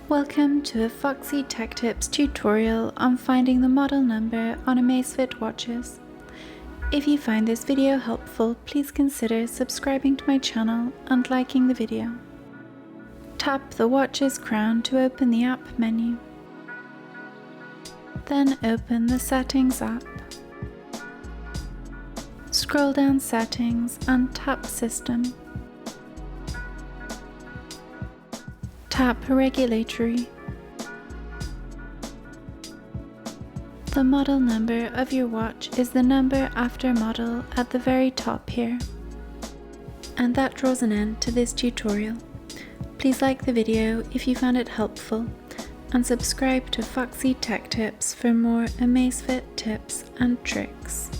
Welcome to a Foxy Tech Tips tutorial on finding the model number on Amazfit watches. If you find this video helpful, please consider subscribing to my channel and liking the video. Tap the watch's crown to open the app menu. Then open the Settings app. Scroll down Settings and tap System. Tap Regulatory. The model number of your watch is the number after model at the very top here. And that draws an end to this tutorial. Please like the video if you found it helpful and subscribe to Foxy Tech Tips for more Amazfit tips and tricks.